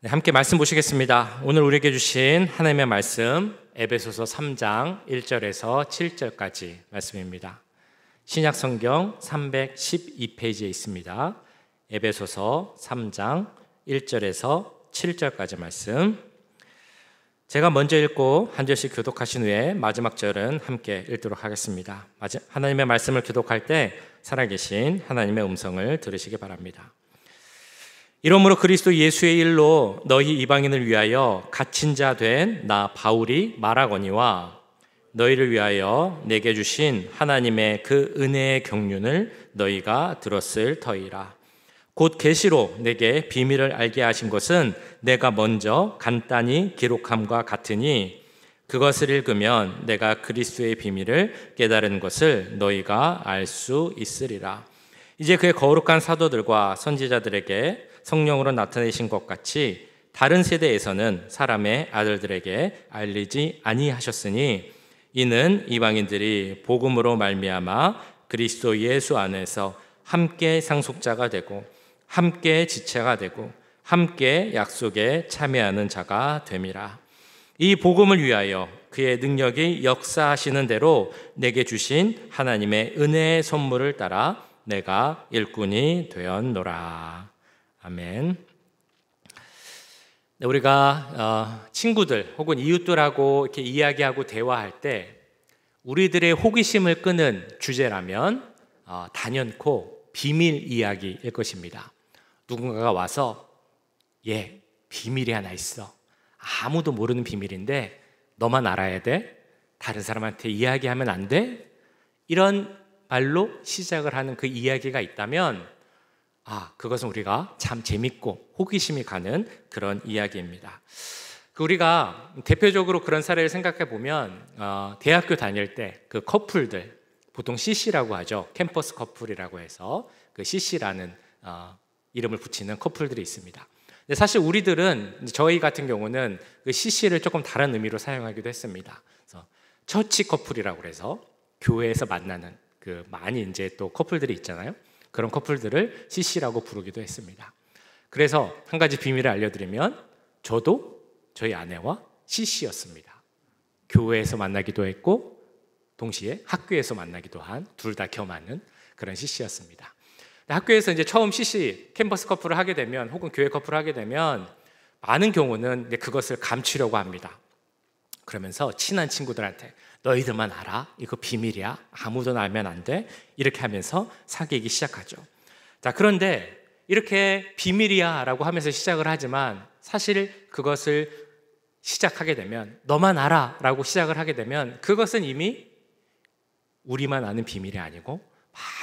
네, 함께 말씀 보시겠습니다. 오늘 우리에게 주신 하나님의 말씀 에베소서 3장 1절에서 7절까지 말씀입니다. 신약 성경 312페이지에 있습니다. 에베소서 3장 1절에서 7절까지 말씀. 제가 먼저 읽고 한 절씩 교독하신 후에 마지막 절은 함께 읽도록 하겠습니다. 하나님의 말씀을 교독할 때 살아계신 하나님의 음성을 들으시기 바랍니다. 이러므로 그리스도 예수의 일로 너희 이방인을 위하여 갇힌 자 된 나 바울이 말하거니와 너희를 위하여 내게 주신 하나님의 그 은혜의 경륜을 너희가 들었을 터이라. 곧 계시로 내게 비밀을 알게 하신 것은 내가 먼저 간단히 기록함과 같으니 그것을 읽으면 내가 그리스도의 비밀을 깨달은 것을 너희가 알 수 있으리라. 이제 그의 거룩한 사도들과 선지자들에게 성령으로 나타내신 것 같이 다른 세대에서는 사람의 아들들에게 알리지 아니하셨으니 이는 이방인들이 복음으로 말미암아 그리스도 예수 안에서 함께 상속자가 되고 함께 지체가 되고 함께 약속에 참여하는 자가 됨이라. 이 복음을 위하여 그의 능력이 역사하시는 대로 내게 주신 하나님의 은혜의 선물을 따라 내가 일꾼이 되었노라. 아멘. 우리가 친구들 혹은 이웃들하고 이렇게 이야기하고 대화할 때 우리들의 호기심을 끄는 주제라면 단연코 비밀 이야기일 것입니다. 누군가가 와서 비밀이 하나 있어. 아무도 모르는 비밀인데 너만 알아야 돼. 다른 사람한테 이야기하면 안 돼. 이런 말로 시작을 하는 그 이야기가 있다면 그것은 우리가 참 재밌고 호기심이 가는 그런 이야기입니다. 우리가 대표적으로 그런 사례를 생각해 보면 대학교 다닐 때 그 커플들 보통 CC라고 하죠. 캠퍼스 커플이라고 해서 그 CC라는 이름을 붙이는 커플들이 있습니다. 근데 사실 우리들은 저희 같은 경우는 그 CC를 조금 다른 의미로 사용하기도 했습니다. 그래서 처치 커플이라고 해서 교회에서 만나는 그 많이 이제 또 커플들이 있잖아요. 그런 커플들을 CC라고 부르기도 했습니다. 그래서 한 가지 비밀을 알려드리면 저도 저희 아내와 CC였습니다. 교회에서 만나기도 했고 동시에 학교에서 만나기도 한 둘 다 겸하는 그런 CC였습니다. 학교에서 이제 처음 CC 캠퍼스 커플을 하게 되면 혹은 교회 커플을 하게 되면 많은 경우는 그것을 감추려고 합니다. 그러면서 친한 친구들한테 너희들만 알아? 이거 비밀이야. 아무도 알면 안 돼. 이렇게 하면서 사귀기 시작하죠. 자, 그런데 이렇게 비밀이야 라고 하면서 시작을 하지만 사실 그것을 시작하게 되면 너만 알아 라고 시작을 하게 되면 그것은 이미 우리만 아는 비밀이 아니고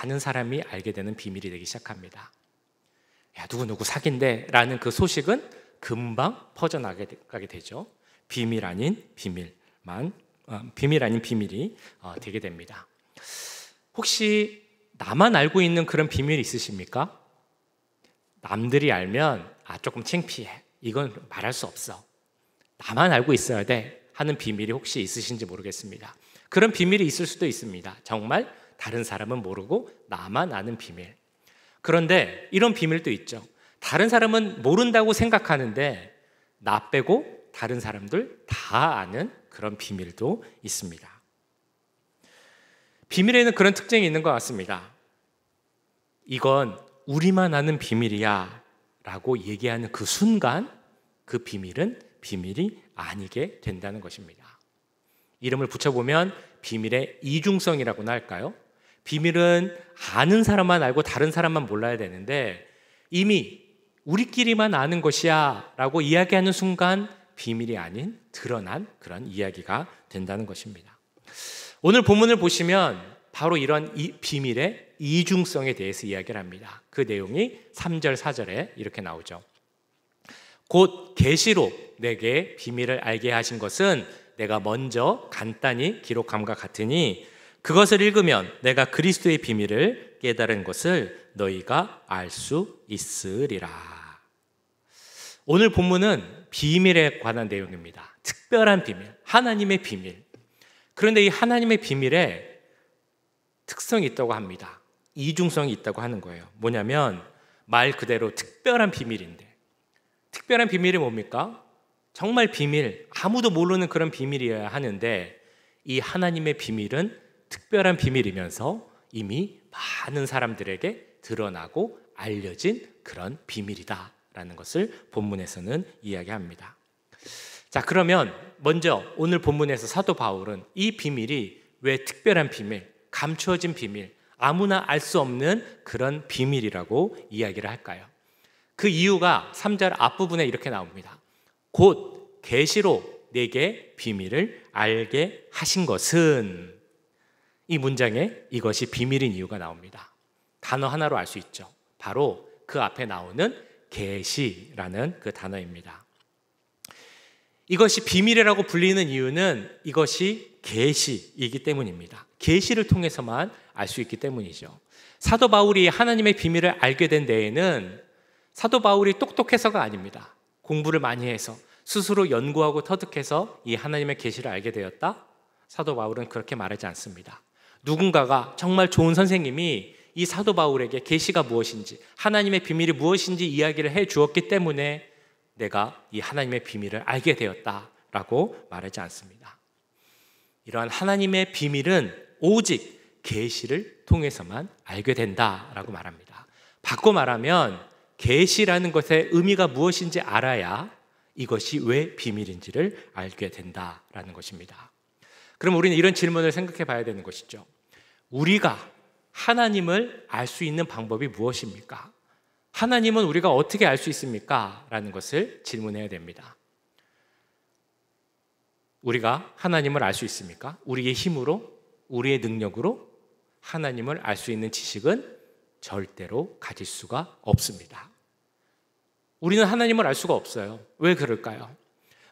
많은 사람이 알게 되는 비밀이 되기 시작합니다. 야, 누구누구 사귄대 라는 그 소식은 금방 퍼져나가게 되죠. 비밀 아닌 비밀이 되게 됩니다. 혹시 나만 알고 있는 그런 비밀이 있으십니까? 남들이 알면 조금 창피해. 이건 말할 수 없어. 나만 알고 있어야 돼 하는 비밀이 혹시 있으신지 모르겠습니다. 그런 비밀이 있을 수도 있습니다. 정말 다른 사람은 모르고 나만 아는 비밀. 그런데 이런 비밀도 있죠. 다른 사람은 모른다고 생각하는데 나 빼고 다른 사람들 다 아는 그런 비밀도 있습니다. 비밀에는 그런 특징이 있는 것 같습니다. 이건 우리만 아는 비밀이야 라고 얘기하는 그 순간 그 비밀은 비밀이 아니게 된다는 것입니다. 이름을 붙여보면 비밀의 이중성이라고나 할까요? 비밀은 아는 사람만 알고 다른 사람만 몰라야 되는데 이미 우리끼리만 아는 것이야 라고 이야기하는 순간 비밀이 아닌 드러난 그런 이야기가 된다는 것입니다. 오늘 본문을 보시면 바로 이런 비밀의 이중성에 대해서 이야기를 합니다. 그 내용이 3절, 4절에 이렇게 나오죠. 곧 계시로 내게 비밀을 알게 하신 것은 내가 먼저 간단히 기록함과 같으니 그것을 읽으면 내가 그리스도의 비밀을 깨달은 것을 너희가 알 수 있으리라. 오늘 본문은 비밀에 관한 내용입니다. 특별한 비밀, 하나님의 비밀. 그런데 이 하나님의 비밀에 특성이 있다고 합니다. 이중성이 있다고 하는 거예요. 뭐냐면 말 그대로 특별한 비밀인데 특별한 비밀이 뭡니까? 정말 비밀, 아무도 모르는 그런 비밀이어야 하는데 이 하나님의 비밀은 특별한 비밀이면서 이미 많은 사람들에게 드러나고 알려진 그런 비밀이다라는 것을 본문에서는 이야기합니다. 자, 그러면 먼저 오늘 본문에서 사도 바울은 이 비밀이 왜 특별한 비밀, 감추어진 비밀, 아무나 알 수 없는 그런 비밀이라고 이야기를 할까요? 그 이유가 3절 앞부분에 이렇게 나옵니다. 곧 계시로 내게 비밀을 알게 하신 것은, 이 문장에 이것이 비밀인 이유가 나옵니다. 단어 하나로 알 수 있죠. 바로 그 앞에 나오는 계시라는 그 단어입니다. 이것이 비밀이라고 불리는 이유는 이것이 계시이기 때문입니다. 계시를 통해서만 알 수 있기 때문이죠. 사도 바울이 하나님의 비밀을 알게 된 데에는 사도 바울이 똑똑해서가 아닙니다. 공부를 많이 해서 스스로 연구하고 터득해서 이 하나님의 계시를 알게 되었다? 사도 바울은 그렇게 말하지 않습니다. 누군가가 정말 좋은 선생님이 이 사도 바울에게 계시가 무엇인지, 하나님의 비밀이 무엇인지 이야기를 해 주었기 때문에 내가 이 하나님의 비밀을 알게 되었다라고 말하지 않습니다. 이러한 하나님의 비밀은 오직 계시를 통해서만 알게 된다라고 말합니다. 바꿔 말하면 계시라는 것의 의미가 무엇인지 알아야 이것이 왜 비밀인지를 알게 된다라는 것입니다. 그럼 우리는 이런 질문을 생각해 봐야 되는 것이죠. 우리가 하나님을 알 수 있는 방법이 무엇입니까? 하나님은 우리가 어떻게 알 수 있습니까? 라는 것을 질문해야 됩니다. 우리가 하나님을 알 수 있습니까? 우리의 힘으로, 우리의 능력으로 하나님을 알 수 있는 지식은 절대로 가질 수가 없습니다. 우리는 하나님을 알 수가 없어요. 왜 그럴까요?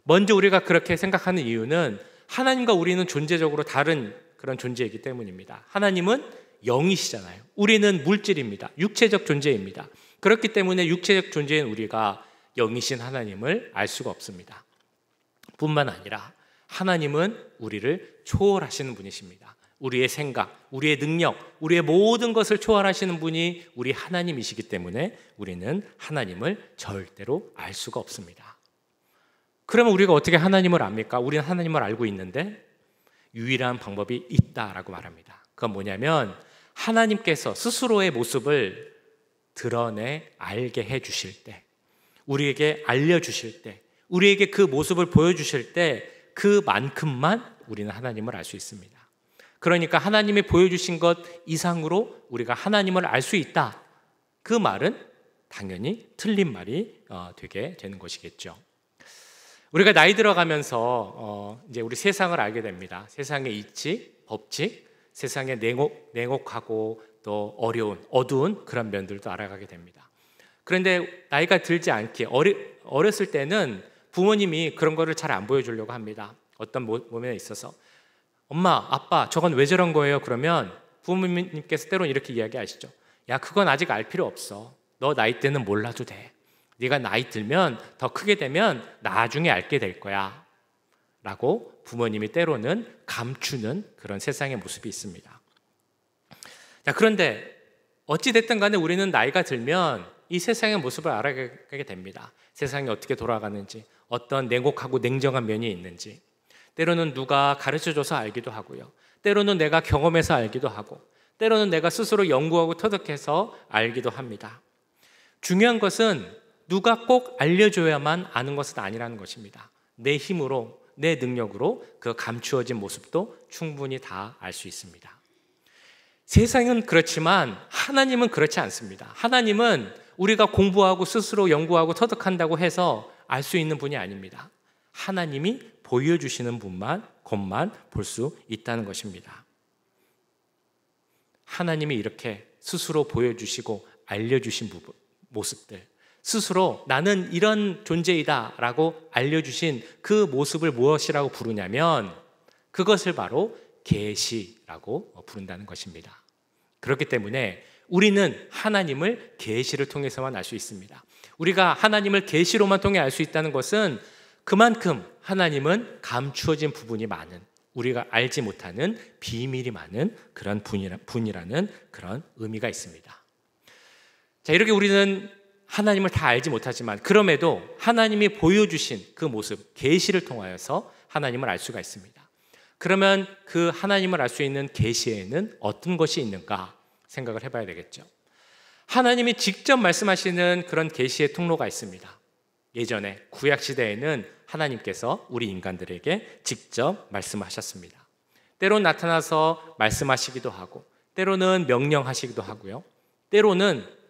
먼저 우리가 그렇게 생각하는 이유는 하나님과 우리는 존재적으로 다른 그런 존재이기 때문입니다. 하나님은 영이시잖아요. 우리는 물질입니다. 육체적 존재입니다. 그렇기 때문에 육체적 존재인 우리가 영이신 하나님을 알 수가 없습니다. 뿐만 아니라 하나님은 우리를 초월하시는 분이십니다. 우리의 생각, 우리의 능력, 우리의 모든 것을 초월하시는 분이 우리 하나님이시기 때문에 우리는 하나님을 절대로 알 수가 없습니다. 그러면 우리가 어떻게 하나님을 압니까? 우리는 하나님을 알고 있는데 유일한 방법이 있다라고 말합니다. 그건 뭐냐면 하나님께서 스스로의 모습을 드러내 알게 해주실 때, 우리에게 알려주실 때, 우리에게 그 모습을 보여주실 때 그만큼만 우리는 하나님을 알 수 있습니다. 그러니까 하나님이 보여주신 것 이상으로 우리가 하나님을 알 수 있다. 그 말은 당연히 틀린 말이 되게 되는 것이겠죠. 우리가 나이 들어가면서 이제 우리 세상을 알게 됩니다. 세상의 이치, 법칙, 세상의 냉혹하고 또 어려운, 어두운 그런 면들도 알아가게 됩니다. 그런데 나이가 들지 않게 어렸을 때는 부모님이 그런 거를 잘 안 보여주려고 합니다. 어떤 몸에 있어서 엄마, 아빠, 저건 왜 저런 거예요? 그러면 부모님께서 때로는 이렇게 이야기하시죠. 야, 그건 아직 알 필요 없어. 너 나이 때는 몰라도 돼. 네가 나이 들면 더 크게 되면 나중에 알게 될 거야 라고 부모님이 때로는 감추는 그런 세상의 모습이 있습니다. 자, 그런데 어찌됐든 간에 우리는 나이가 들면 이 세상의 모습을 알아가게 됩니다. 세상이 어떻게 돌아가는지, 어떤 냉혹하고 냉정한 면이 있는지, 때로는 누가 가르쳐줘서 알기도 하고요, 때로는 내가 경험해서 알기도 하고, 때로는 내가 스스로 연구하고 터득해서 알기도 합니다. 중요한 것은 누가 꼭 알려줘야만 아는 것은 아니라는 것입니다. 내 힘으로, 내 능력으로 그 감추어진 모습도 충분히 다 알 수 있습니다. 세상은 그렇지만 하나님은 그렇지 않습니다. 하나님은 우리가 공부하고 스스로 연구하고 터득한다고 해서 알 수 있는 분이 아닙니다. 하나님이 보여주시는 것만 볼 수 있다는 것입니다. 하나님이 이렇게 스스로 보여주시고 알려주신 모습들, 스스로 나는 이런 존재이다 라고 알려주신 그 모습을 무엇이라고 부르냐면 그것을 바로 계시라고 부른다는 것입니다. 그렇기 때문에 우리는 하나님을 계시를 통해서만 알 수 있습니다. 우리가 하나님을 계시로만 통해 알 수 있다는 것은 그만큼 하나님은 감추어진 부분이 많은, 우리가 알지 못하는 비밀이 많은 그런 분이라는 그런 의미가 있습니다. 자, 이렇게 우리는 하나님을 다 알지 못하지만 그럼에도 하나님이 보여주신 그 모습, 계시를 통하여서 하나님을 알 수가 있습니다. 그러면 그 하나님을 알 수 있는 계시에는 어떤 것이 있는가 생각을 해봐야 되겠죠. 하나님이 직접 말씀하시는 그런 계시의 통로가 있습니다. 예전에 구약 시대에는 하나님께서 우리 인간들에게 직접 말씀하셨습니다. 때론 나타나서 말씀하시기도 하고, 때로는 명령하시기도 하고요. 때로는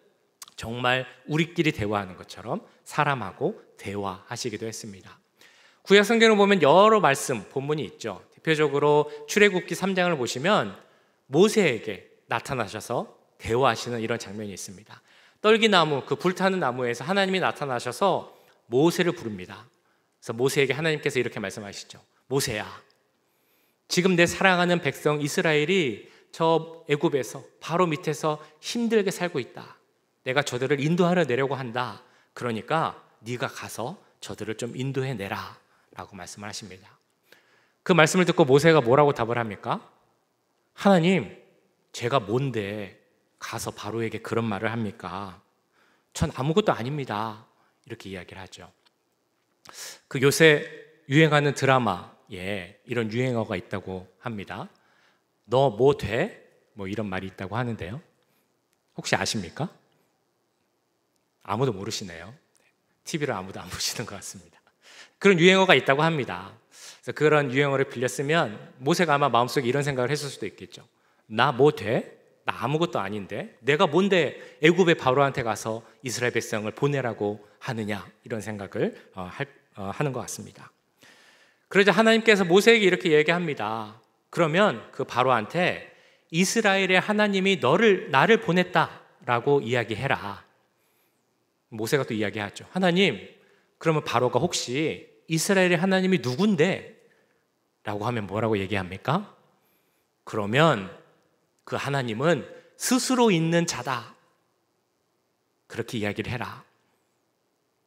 정말 우리끼리 대화하는 것처럼 사람하고 대화하시기도 했습니다. 구약 성경을 보면 여러 말씀, 본문이 있죠. 대표적으로 출애굽기 3장을 보시면 모세에게 나타나셔서 대화하시는 이런 장면이 있습니다. 떨기나무, 그 불타는 나무에서 하나님이 나타나셔서 모세를 부릅니다. 그래서 모세에게 하나님께서 이렇게 말씀하시죠. 모세야, 지금 내 사랑하는 백성 이스라엘이 저 애굽에서 바로 밑에서 힘들게 살고 있다. 내가 저들을 인도하려 내려고 한다. 그러니까 네가 가서 저들을 좀 인도해 내라 라고 말씀을 하십니다. 그 말씀을 듣고 모세가 뭐라고 답을 합니까? 하나님, 제가 뭔데 가서 바로에게 그런 말을 합니까? 전 아무것도 아닙니다. 이렇게 이야기를 하죠. 그 요새 유행하는 드라마에 이런 유행어가 있다고 합니다. 너 뭐 돼? 뭐 이런 말이 있다고 하는데요. 혹시 아십니까? 아무도 모르시네요. TV를 아무도 안 보시는 것 같습니다. 그런 유행어가 있다고 합니다. 그래서 그런 유행어를 빌려 쓰면 모세가 아마 마음속에 이런 생각을 했을 수도 있겠죠. 나 뭐 돼? 나 아무것도 아닌데 내가 뭔데 애굽의 바로한테 가서 이스라엘 백성을 보내라고 하느냐, 이런 생각을 하는 것 같습니다. 그러자 하나님께서 모세에게 이렇게 얘기합니다. 그러면 그 바로한테 이스라엘의 하나님이 나를 보냈다라고 이야기해라. 모세가 또 이야기하죠. 하나님, 그러면 바로가 혹시 이스라엘의 하나님이 누군데? 라고 하면 뭐라고 얘기합니까? 그러면 그 하나님은 스스로 있는 자다. 그렇게 이야기를 해라.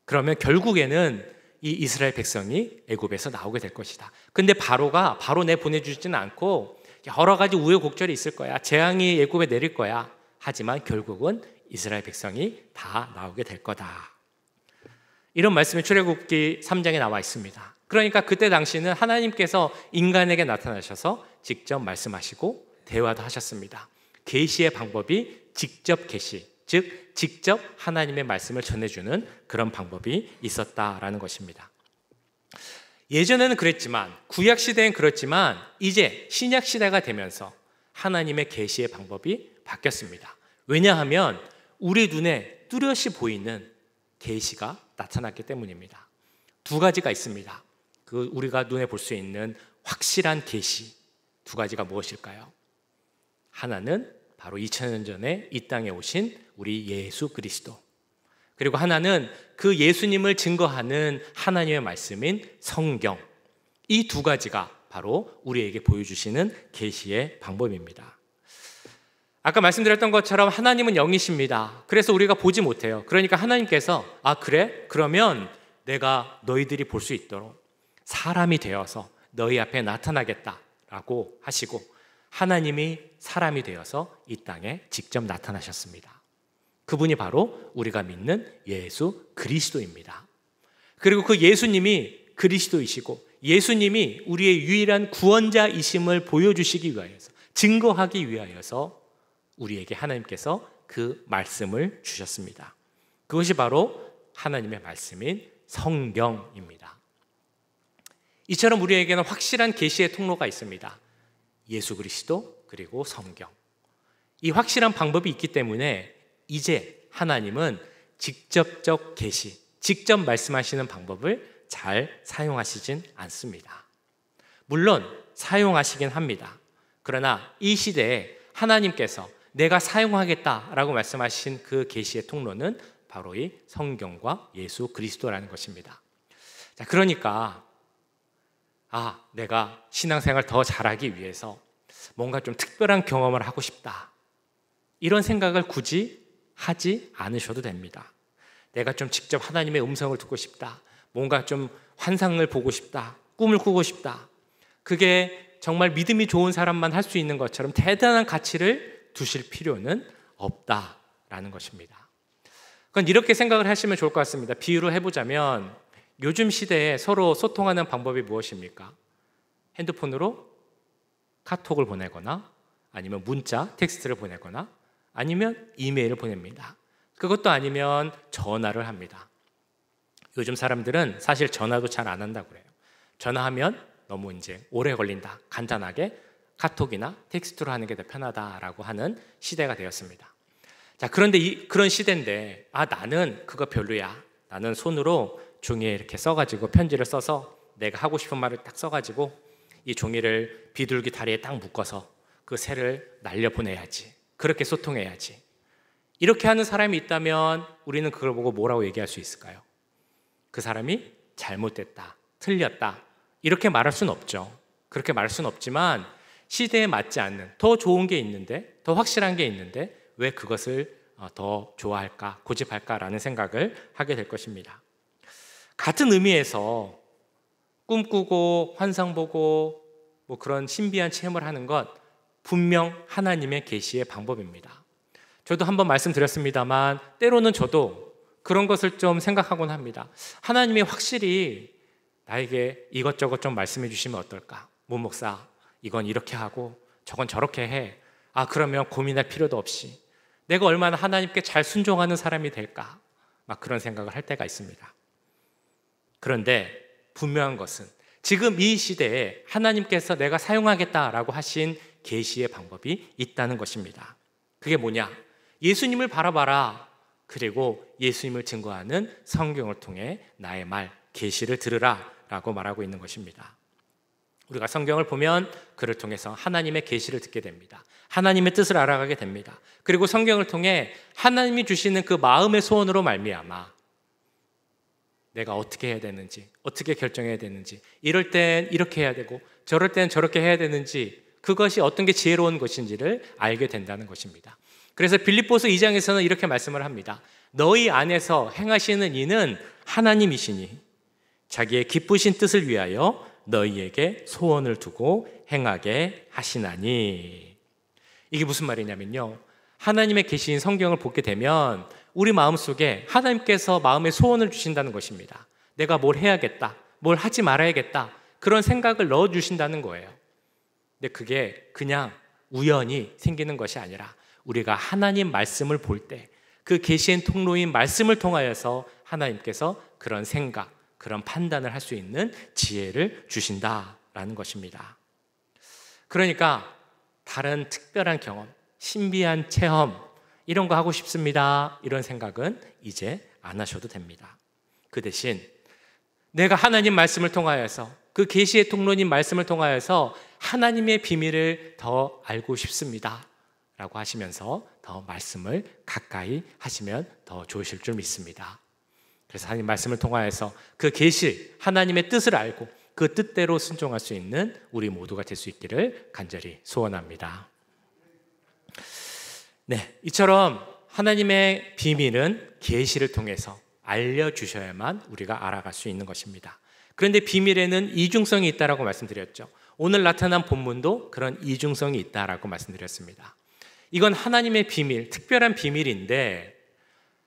그러면 결국에는 이 이스라엘 백성이 애굽에서 나오게 될 것이다. 근데 바로가 바로 보내주지는 않고 여러 가지 우여곡절이 있을 거야. 재앙이 애굽에 내릴 거야. 하지만 결국은 이스라엘 백성이 다 나오게 될 거다. 이런 말씀이 출애굽기 3장에 나와 있습니다. 그러니까 그때 당시는 하나님께서 인간에게 나타나셔서 직접 말씀하시고 대화도 하셨습니다. 계시의 방법이 직접 계시, 즉 직접 하나님의 말씀을 전해주는 그런 방법이 있었다라는 것입니다. 예전에는 그랬지만, 구약 시대엔 그렇지만 이제 신약 시대가 되면서 하나님의 계시의 방법이 바뀌었습니다. 왜냐하면 우리 눈에 뚜렷이 보이는 계시가 나타났기 때문입니다. 두 가지가 있습니다. 그 우리가 눈에 볼 수 있는 확실한 계시 두 가지가 무엇일까요? 하나는 바로 2000년 전에 이 땅에 오신 우리 예수 그리스도, 그리고 하나는 그 예수님을 증거하는 하나님의 말씀인 성경. 이 두 가지가 바로 우리에게 보여주시는 계시의 방법입니다. 아까 말씀드렸던 것처럼 하나님은 영이십니다. 그래서 우리가 보지 못해요. 그러니까 하나님께서 그래? 그러면 내가 너희들이 볼 수 있도록 사람이 되어서 너희 앞에 나타나겠다라고 하시고, 하나님이 사람이 되어서 이 땅에 직접 나타나셨습니다. 그분이 바로 우리가 믿는 예수 그리스도입니다. 그리고 그 예수님이 그리스도이시고 예수님이 우리의 유일한 구원자이심을 보여주시기 위하여서, 증거하기 위하여서 우리에게 하나님께서 그 말씀을 주셨습니다. 그것이 바로 하나님의 말씀인 성경입니다. 이처럼 우리에게는 확실한 계시의 통로가 있습니다. 예수 그리스도 그리고 성경. 이 확실한 방법이 있기 때문에 이제 하나님은 직접적 계시, 직접 말씀하시는 방법을 잘 사용하시진 않습니다. 물론 사용하시긴 합니다. 그러나 이 시대에 하나님께서 내가 사용하겠다라고 말씀하신 그 계시의 통로는 바로 이 성경과 예수 그리스도라는 것입니다. 자, 그러니까 내가 신앙생활 더 잘하기 위해서 뭔가 좀 특별한 경험을 하고 싶다, 이런 생각을 굳이 하지 않으셔도 됩니다. 내가 좀 직접 하나님의 음성을 듣고 싶다, 뭔가 좀 환상을 보고 싶다, 꿈을 꾸고 싶다, 그게 정말 믿음이 좋은 사람만 할 수 있는 것처럼 대단한 가치를 두실 필요는 없다라는 것입니다. 그건 이렇게 생각을 하시면 좋을 것 같습니다. 비유를 해보자면 요즘 시대에 서로 소통하는 방법이 무엇입니까? 핸드폰으로 카톡을 보내거나 아니면 문자, 텍스트를 보내거나 아니면 이메일을 보냅니다. 그것도 아니면 전화를 합니다. 요즘 사람들은 사실 전화도 잘 안 한다고 그래요. 전화하면 너무 이제 오래 걸린다. 간단하게 카톡이나 텍스트로 하는 게 더 편하다라고 하는 시대가 되었습니다. 자, 그런데 그런 시대인데 나는 그거 별로야. 나는 손으로 종이에 이렇게 써가지고 편지를 써서 내가 하고 싶은 말을 딱 써가지고 이 종이를 비둘기 다리에 딱 묶어서 그 새를 날려보내야지. 그렇게 소통해야지. 이렇게 하는 사람이 있다면 우리는 그걸 보고 뭐라고 얘기할 수 있을까요? 그 사람이 잘못됐다, 틀렸다 이렇게 말할 수는 없죠. 그렇게 말할 수는 없지만 시대에 맞지 않는 더 좋은 게 있는데, 더 확실한 게 있는데 왜 그것을 더 좋아할까, 고집할까라는 생각을 하게 될 것입니다. 같은 의미에서 꿈꾸고 환상 보고 뭐 그런 신비한 체험을 하는 것 분명 하나님의 계시의 방법입니다. 저도 한번 말씀드렸습니다만 때로는 저도 그런 것을 좀 생각하곤 합니다. 하나님이 확실히 나에게 이것저것 좀 말씀해 주시면 어떨까? 모 목사, 이건 이렇게 하고 저건 저렇게 해. 그러면 고민할 필요도 없이 내가 얼마나 하나님께 잘 순종하는 사람이 될까? 막 그런 생각을 할 때가 있습니다. 그런데 분명한 것은 지금 이 시대에 하나님께서 내가 사용하겠다라고 하신 계시의 방법이 있다는 것입니다. 그게 뭐냐? 예수님을 바라봐라. 그리고 예수님을 증거하는 성경을 통해 나의 말, 계시를 들으라 라고 말하고 있는 것입니다. 우리가 성경을 보면 그를 통해서 하나님의 계시를 듣게 됩니다. 하나님의 뜻을 알아가게 됩니다. 그리고 성경을 통해 하나님이 주시는 그 마음의 소원으로 말미암아 내가 어떻게 해야 되는지, 어떻게 결정해야 되는지, 이럴 땐 이렇게 해야 되고 저럴 땐 저렇게 해야 되는지, 그것이 어떤 게 지혜로운 것인지를 알게 된다는 것입니다. 그래서 빌립보서 2장에서는 이렇게 말씀을 합니다. 너희 안에서 행하시는 이는 하나님이시니 자기의 기쁘신 뜻을 위하여 너희에게 소원을 두고 행하게 하시나니. 이게 무슨 말이냐면요, 하나님의 계시인 성경을 보게 되면 우리 마음속에 하나님께서 마음의 소원을 주신다는 것입니다. 내가 뭘 해야겠다, 뭘 하지 말아야겠다, 그런 생각을 넣어주신다는 거예요. 근데 그게 그냥 우연히 생기는 것이 아니라 우리가 하나님 말씀을 볼 때 그 계시의 통로인 말씀을 통하여서 하나님께서 그런 생각, 그런 판단을 할 수 있는 지혜를 주신다라는 것입니다. 그러니까 다른 특별한 경험, 신비한 체험 이런 거 하고 싶습니다, 이런 생각은 이제 안 하셔도 됩니다. 그 대신 내가 하나님 말씀을 통하여서 그 계시의 통로인 말씀을 통하여서 하나님의 비밀을 더 알고 싶습니다 라고 하시면서 더 말씀을 가까이 하시면 더 좋으실 줄 믿습니다. 그래서 하나님 말씀을 통하여서 그 계시, 하나님의 뜻을 알고 그 뜻대로 순종할 수 있는 우리 모두가 될 수 있기를 간절히 소원합니다. 네, 이처럼 하나님의 비밀은 계시를 통해서 알려주셔야만 우리가 알아갈 수 있는 것입니다. 그런데 비밀에는 이중성이 있다라고 말씀드렸죠. 오늘 나타난 본문도 그런 이중성이 있다라고 말씀드렸습니다. 이건 하나님의 비밀, 특별한 비밀인데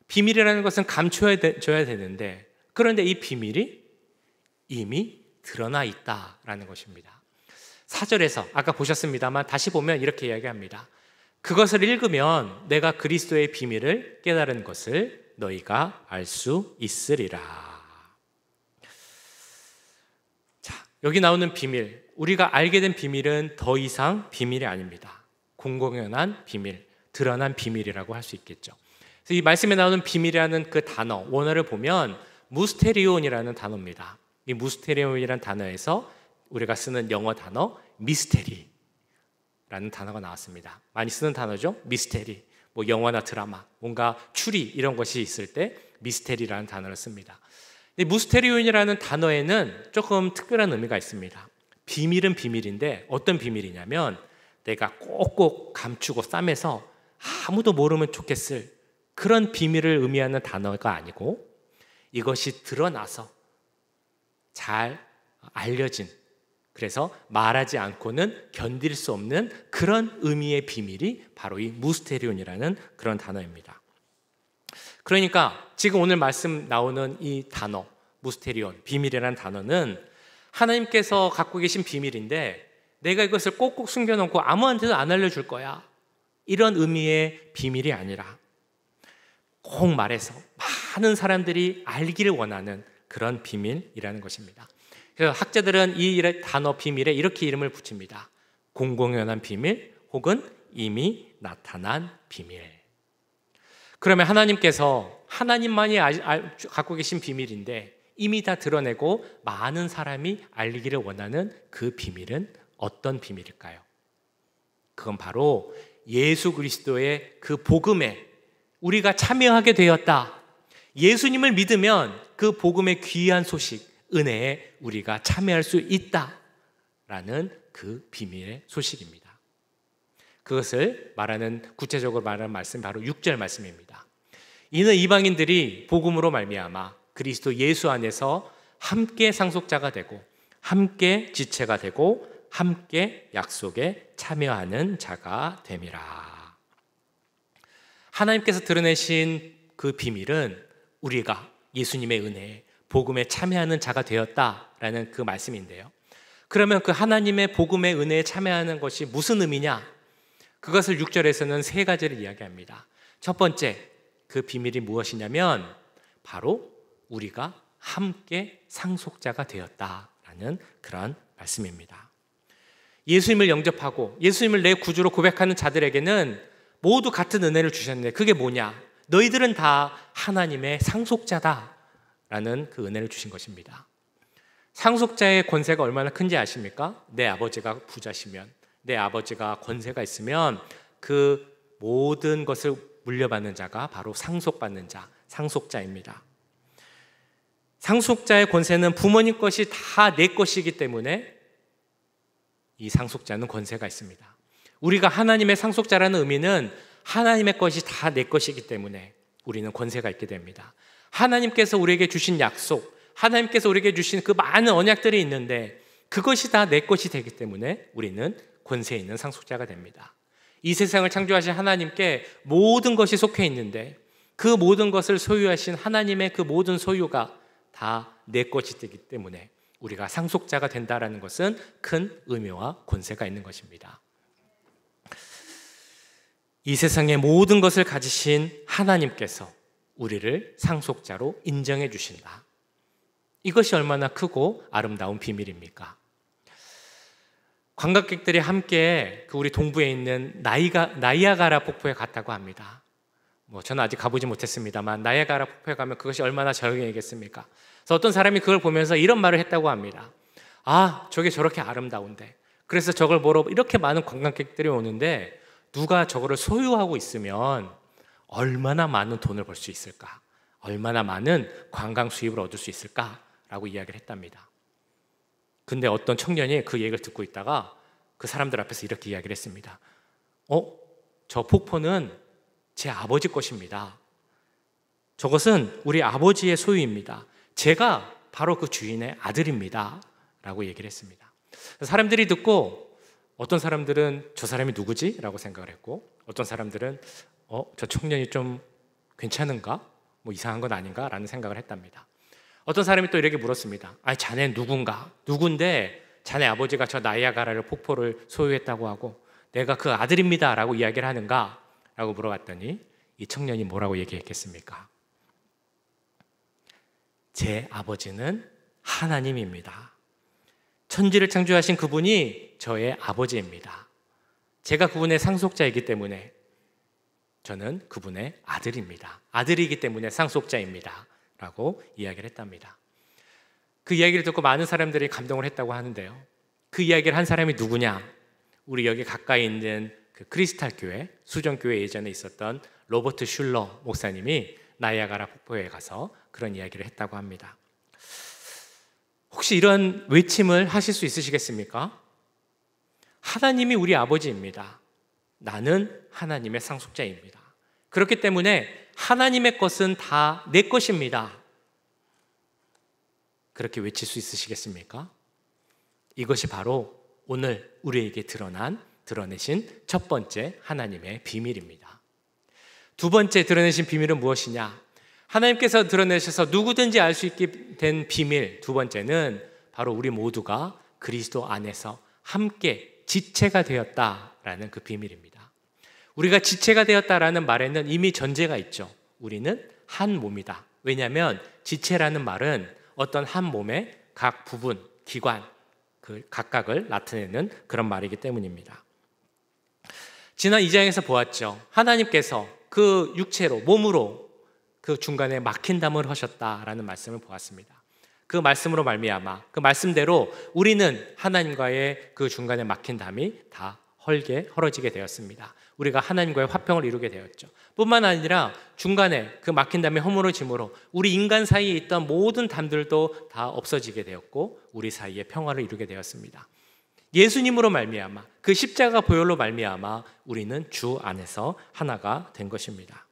비밀이라는 것은 감춰야 되는데 그런데 이 비밀이 이미 드러나 있다라는 것입니다. 4절에서 아까 보셨습니다만 다시 보면 이렇게 이야기합니다. 그것을 읽으면 내가 그리스도의 비밀을 깨달은 것을 너희가 알 수 있으리라. 자, 여기 나오는 비밀, 우리가 알게 된 비밀은 더 이상 비밀이 아닙니다. 공공연한 비밀, 드러난 비밀이라고 할 수 있겠죠. 그래서 이 말씀에 나오는 비밀이라는 그 단어, 원어를 보면 무스테리온이라는 단어입니다. 이 무스테리온이라는 단어에서 우리가 쓰는 영어 단어 미스테리라는 단어가 나왔습니다. 많이 쓰는 단어죠. 미스테리. 뭐 영화나 드라마, 뭔가 추리 이런 것이 있을 때 미스테리라는 단어를 씁니다. 무스테리온이라는 단어에는 조금 특별한 의미가 있습니다. 비밀은 비밀인데 어떤 비밀이냐면 내가 꼭꼭 감추고 싸매서 아무도 모르면 좋겠을 그런 비밀을 의미하는 단어가 아니고 이것이 드러나서 잘 알려진, 그래서 말하지 않고는 견딜 수 없는 그런 의미의 비밀이 바로 이 무스테리온이라는 그런 단어입니다. 그러니까 지금 오늘 말씀 나오는 이 단어 무스테리온, 비밀이라는 단어는 하나님께서 갖고 계신 비밀인데 내가 이것을 꼭꼭 숨겨놓고 아무한테도 안 알려줄 거야, 이런 의미의 비밀이 아니라 꼭 말해서 많은 사람들이 알기를 원하는 그런 비밀이라는 것입니다. 그래서 학자들은 이 단어 비밀에 이렇게 이름을 붙입니다. 공공연한 비밀 혹은 이미 나타난 비밀. 그러면 하나님께서 하나님만이 갖고 계신 비밀인데 이미 다 드러내고 많은 사람이 알기를 원하는 그 비밀은 어떤 비밀일까요? 그건 바로 예수 그리스도의 그 복음에 우리가 참여하게 되었다. 예수님을 믿으면 그 복음의 귀한 소식, 은혜에 우리가 참여할 수 있다라는 그 비밀의 소식입니다. 그것을 구체적으로 말하는 말씀이 바로 6절 말씀입니다. 이는 이방인들이 복음으로 말미암아 그리스도 예수 안에서 함께 상속자가 되고 함께 지체가 되고 함께 약속에 참여하는 자가 됨이라. 하나님께서 드러내신 그 비밀은 우리가 예수님의 은혜에 복음에 참여하는 자가 되었다라는 그 말씀인데요. 그러면 그 하나님의 복음의 은혜에 참여하는 것이 무슨 의미냐? 그것을 6절에서는 세 가지를 이야기합니다. 첫 번째, 그 비밀이 무엇이냐면 바로 우리가 함께 상속자가 되었다라는 그런 말씀입니다. 예수님을 영접하고 예수님을 내 구주로 고백하는 자들에게는 모두 같은 은혜를 주셨는데 그게 뭐냐? 너희들은 다 하나님의 상속자다라는 그 은혜를 주신 것입니다. 상속자의 권세가 얼마나 큰지 아십니까? 내 아버지가 부자시면, 내 아버지가 권세가 있으면 그 모든 것을 물려받는 자가 바로 상속받는 자, 상속자입니다. 상속자의 권세는 부모님 것이 다 내 것이기 때문에 이 상속자는 권세가 있습니다. 우리가 하나님의 상속자라는 의미는 하나님의 것이 다 내 것이기 때문에 우리는 권세가 있게 됩니다. 하나님께서 우리에게 주신 약속, 하나님께서 우리에게 주신 그 많은 언약들이 있는데 그것이 다 내 것이 되기 때문에 우리는 권세 있는 상속자가 됩니다. 이 세상을 창조하신 하나님께 모든 것이 속해 있는데 그 모든 것을 소유하신 하나님의 그 모든 소유가 다 내 것이 되기 때문에 우리가 상속자가 된다는 것은 큰 의미와 권세가 있는 것입니다. 이 세상의 모든 것을 가지신 하나님께서 우리를 상속자로 인정해 주신다. 이것이 얼마나 크고 아름다운 비밀입니까? 관광객들이 함께 우리 동부에 있는 나이아가라 폭포에 갔다고 합니다. 저는 아직 가보지 못했습니다만 나이아가라 폭포에 가면 그것이 얼마나 절경이겠습니까? 그래서 어떤 사람이 그걸 보면서 이런 말을 했다고 합니다. 아, 저게 저렇게 아름다운데, 그래서 저걸 보러 이렇게 많은 관광객들이 오는데 누가 저거를 소유하고 있으면 얼마나 많은 돈을 벌 수 있을까? 얼마나 많은 관광 수입을 얻을 수 있을까라고 이야기를 했답니다. 근데 어떤 청년이 그 얘기를 듣고 있다가 그 사람들 앞에서 이렇게 이야기를 했습니다. 저 폭포는 제 아버지 것입니다. 저것은 우리 아버지의 소유입니다. 제가 바로 그 주인의 아들입니다 라고 얘기를 했습니다. 사람들이 듣고 어떤 사람들은 저 사람이 누구지? 라고 생각을 했고, 어떤 사람들은 저 청년이 좀 괜찮은가? 이상한 건 아닌가? 라는 생각을 했답니다. 어떤 사람이 또 이렇게 물었습니다. 자네 누군가? 누군데 자네 아버지가 저 나이아가라를 폭포를 소유했다고 하고 내가 그 아들입니다 라고 이야기를 하는가? 라고 물어봤더니 이 청년이 뭐라고 얘기했겠습니까? 제 아버지는 하나님입니다. 천지를 창조하신 그분이 저의 아버지입니다. 제가 그분의 상속자이기 때문에 저는 그분의 아들입니다. 아들이기 때문에 상속자입니다 라고 이야기를 했답니다. 그 이야기를 듣고 많은 사람들이 감동을 했다고 하는데요, 그 이야기를 한 사람이 누구냐? 우리 여기 가까이 있는 그 크리스탈 교회, 수정교회 예전에 있었던 로버트 슐러 목사님이 나이아가라 폭포에 가서 그런 이야기를 했다고 합니다. 혹시 이런 외침을 하실 수 있으시겠습니까? 하나님이 우리 아버지입니다. 나는 하나님의 상속자입니다. 그렇기 때문에 하나님의 것은 다 내 것입니다. 그렇게 외칠 수 있으시겠습니까? 이것이 바로 오늘 우리에게 드러내신 첫 번째 하나님의 비밀입니다. 두 번째 드러내신 비밀은 무엇이냐? 하나님께서 드러내셔서 누구든지 알 수 있게 된 비밀 두 번째는 바로 우리 모두가 그리스도 안에서 함께 지체가 되었다라는 그 비밀입니다. 우리가 지체가 되었다라는 말에는 이미 전제가 있죠. 우리는 한 몸이다. 왜냐하면 지체라는 말은 어떤 한 몸의 각 부분, 기관, 그 각각을 나타내는 그런 말이기 때문입니다. 지난 2장에서 보았죠. 하나님께서 그 육체로, 몸으로 그 중간에 막힌 담을 하셨다라는 말씀을 보았습니다. 그 말씀으로 말미암아 그 말씀대로 우리는 하나님과의 그 중간에 막힌 담이 다 헐어지게 되었습니다. 우리가 하나님과의 화평을 이루게 되었죠. 뿐만 아니라 중간에 그 막힌 담이 허물어짐으로 우리 인간 사이에 있던 모든 담들도 다 없어지게 되었고 우리 사이에 평화를 이루게 되었습니다. 예수님으로 말미암아 그 십자가 보혈로 말미암아 우리는 주 안에서 하나가 된 것입니다.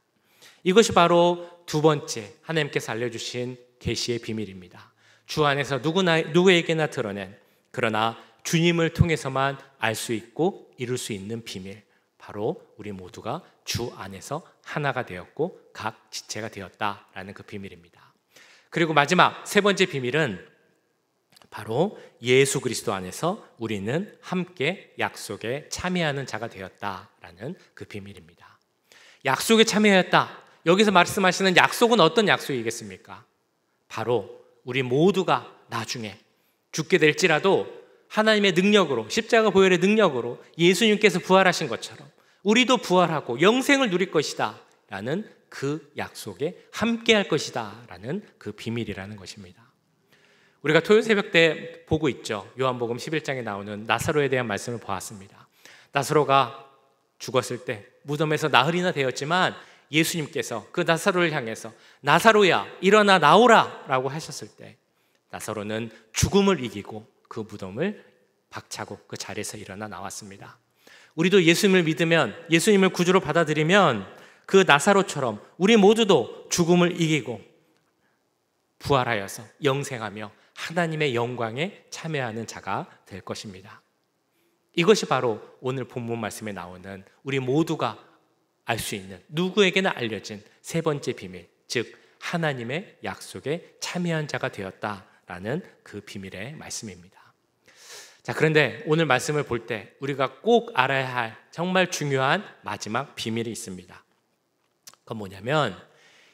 이것이 바로 두 번째 하나님께서 알려주신 계시의 비밀입니다. 주 안에서 누구에게나 드러낸, 그러나 주님을 통해서만 알 수 있고 이룰 수 있는 비밀, 바로 우리 모두가 주 안에서 하나가 되었고 각 지체가 되었다라는 그 비밀입니다. 그리고 마지막 세 번째 비밀은 바로 예수 그리스도 안에서 우리는 함께 약속에 참여하는 자가 되었다라는 그 비밀입니다. 약속에 참여하였다. 여기서 말씀하시는 약속은 어떤 약속이겠습니까? 바로 우리 모두가 나중에 죽게 될지라도 하나님의 능력으로, 십자가 보혈의 능력으로 예수님께서 부활하신 것처럼 우리도 부활하고 영생을 누릴 것이다 라는 그 약속에 함께 할 것이다 라는 그 비밀이라는 것입니다. 우리가 토요일 새벽 때 보고 있죠. 요한복음 11장에 나오는 나사로에 대한 말씀을 보았습니다. 나사로가 죽었을 때 무덤에서 나흘이나 되었지만 예수님께서 그 나사로를 향해서 나사로야 일어나 나오라 라고 하셨을 때 나사로는 죽음을 이기고 그 무덤을 박차고 그 자리에서 일어나 나왔습니다. 우리도 예수님을 믿으면, 예수님을 구주로 받아들이면 그 나사로처럼 우리 모두도 죽음을 이기고 부활하여서 영생하며 하나님의 영광에 참여하는 자가 될 것입니다. 이것이 바로 오늘 본문 말씀에 나오는 우리 모두가 알 수 있는, 누구에게나 알려진 세 번째 비밀, 즉 하나님의 약속에 참여한 자가 되었다라는 그 비밀의 말씀입니다. 자, 그런데 오늘 말씀을 볼 때 우리가 꼭 알아야 할 정말 중요한 마지막 비밀이 있습니다. 그건 뭐냐면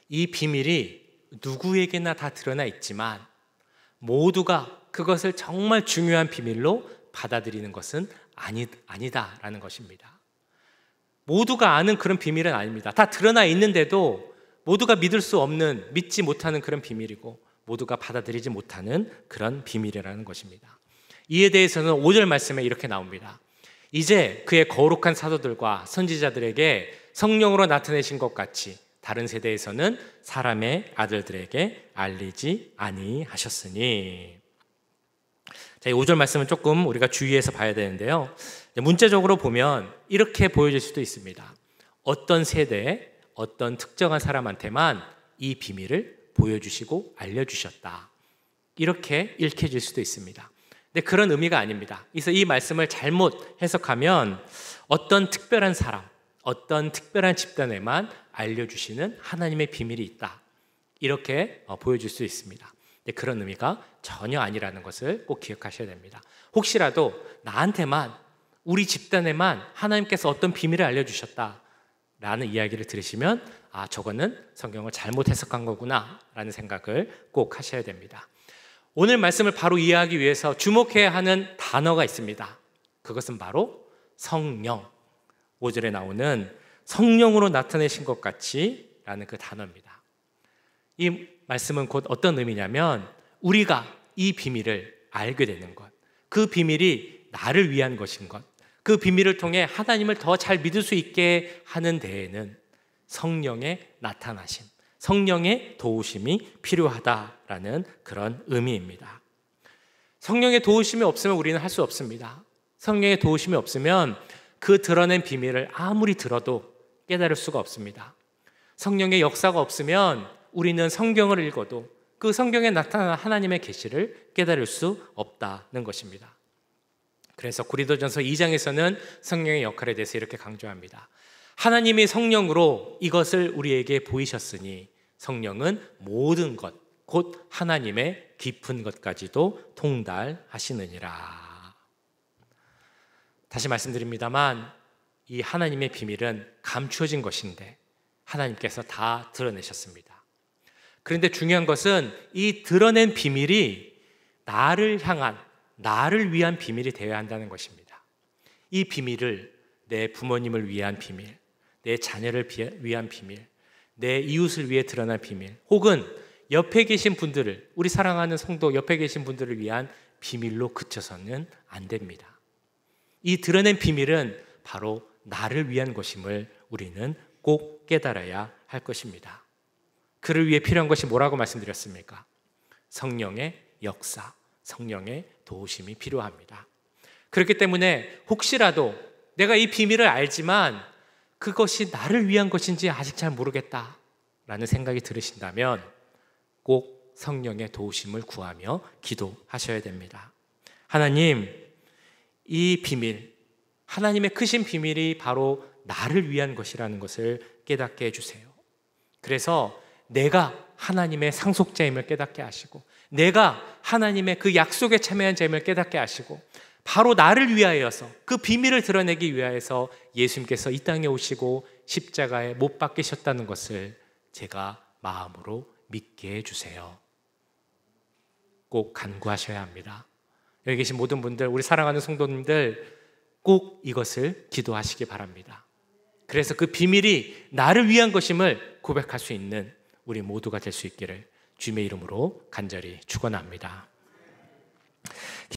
이 비밀이 누구에게나 다 드러나 있지만 모두가 그것을 정말 중요한 비밀로 받아들이는 것은 아니다라는 것입니다. 모두가 아는 그런 비밀은 아닙니다. 다 드러나 있는데도 모두가 믿을 수 없는, 믿지 못하는 그런 비밀이고 모두가 받아들이지 못하는 그런 비밀이라는 것입니다. 이에 대해서는 5절 말씀에 이렇게 나옵니다. 이제 그의 거룩한 사도들과 선지자들에게 성령으로 나타내신 것 같이 다른 세대에서는 사람의 아들들에게 알리지 아니하셨으니. 자, 이 5절 말씀은 조금 우리가 주의해서 봐야 되는데요. 문자적으로 보면 이렇게 보여질 수도 있습니다. 어떤 세대에 어떤 특정한 사람한테만 이 비밀을 보여주시고 알려주셨다. 이렇게 읽혀질 수도 있습니다. 근데 그런 의미가 아닙니다. 그래서 이 말씀을 잘못 해석하면 어떤 특별한 사람, 어떤 특별한 집단에만 알려주시는 하나님의 비밀이 있다. 이렇게 보여줄 수 있습니다. 근데 그런 의미가 전혀 아니라는 것을 꼭 기억하셔야 됩니다. 혹시라도 나한테만, 우리 집단에만 하나님께서 어떤 비밀을 알려주셨다라는 이야기를 들으시면 아, 저거는 성경을 잘못 해석한 거구나 라는 생각을 꼭 하셔야 됩니다. 오늘 말씀을 바로 이해하기 위해서 주목해야 하는 단어가 있습니다. 그것은 바로 성령. 5절에 나오는 성령으로 나타내신 것 같이 라는 그 단어입니다. 이 말씀은 곧 어떤 의미냐면 우리가 이 비밀을 알게 되는 것, 그 비밀이 나를 위한 것인 것, 그 비밀을 통해 하나님을 더 잘 믿을 수 있게 하는 데에는 성령의 나타나심, 성령의 도우심이 필요하다라는 그런 의미입니다. 성령의 도우심이 없으면 우리는 할 수 없습니다. 성령의 도우심이 없으면 그 드러낸 비밀을 아무리 들어도 깨달을 수가 없습니다. 성령의 역사가 없으면 우리는 성경을 읽어도 그 성경에 나타난 하나님의 계시를 깨달을 수 없다는 것입니다. 그래서 고린도전서 2장에서는 성령의 역할에 대해서 이렇게 강조합니다. 하나님이 성령으로 이것을 우리에게 보이셨으니 성령은 모든 것, 곧 하나님의 깊은 것까지도 통달하시느니라. 다시 말씀드립니다만 이 하나님의 비밀은 감추어진 것인데 하나님께서 다 드러내셨습니다. 그런데 중요한 것은 이 드러낸 비밀이 나를 향한, 나를 위한 비밀이 되어야 한다는 것입니다. 이 비밀을 내 부모님을 위한 비밀, 내 자녀를 위한 비밀, 내 이웃을 위해 드러난 비밀, 혹은 옆에 계신 분들을, 우리 사랑하는 성도 옆에 계신 분들을 위한 비밀로 그쳐서는 안 됩니다. 이 드러낸 비밀은 바로 나를 위한 것임을 우리는 꼭 깨달아야 할 것입니다. 그를 위해 필요한 것이 뭐라고 말씀드렸습니까? 성령의 역사, 성령의 도우심이 필요합니다. 그렇기 때문에 혹시라도 내가 이 비밀을 알지만 그것이 나를 위한 것인지 아직 잘 모르겠다라는 생각이 들으신다면 꼭 성령의 도우심을 구하며 기도하셔야 됩니다. 하나님, 이 비밀, 하나님의 크신 비밀이 바로 나를 위한 것이라는 것을 깨닫게 해주세요. 그래서 내가 하나님의 상속자임을 깨닫게 하시고, 내가 하나님의 그 약속에 참여한 자임을 깨닫게 하시고, 바로 나를 위하여서, 그 비밀을 드러내기 위하여서 예수님께서 이 땅에 오시고 십자가에 못 박히셨다는 것을 제가 마음으로 믿게 해주세요. 꼭 간구하셔야 합니다. 여기 계신 모든 분들, 우리 사랑하는 성도님들, 꼭 이것을 기도하시기 바랍니다. 그래서 그 비밀이 나를 위한 것임을 고백할 수 있는 우리 모두가 될 수 있기를 주님의 이름으로 간절히 축원합니다.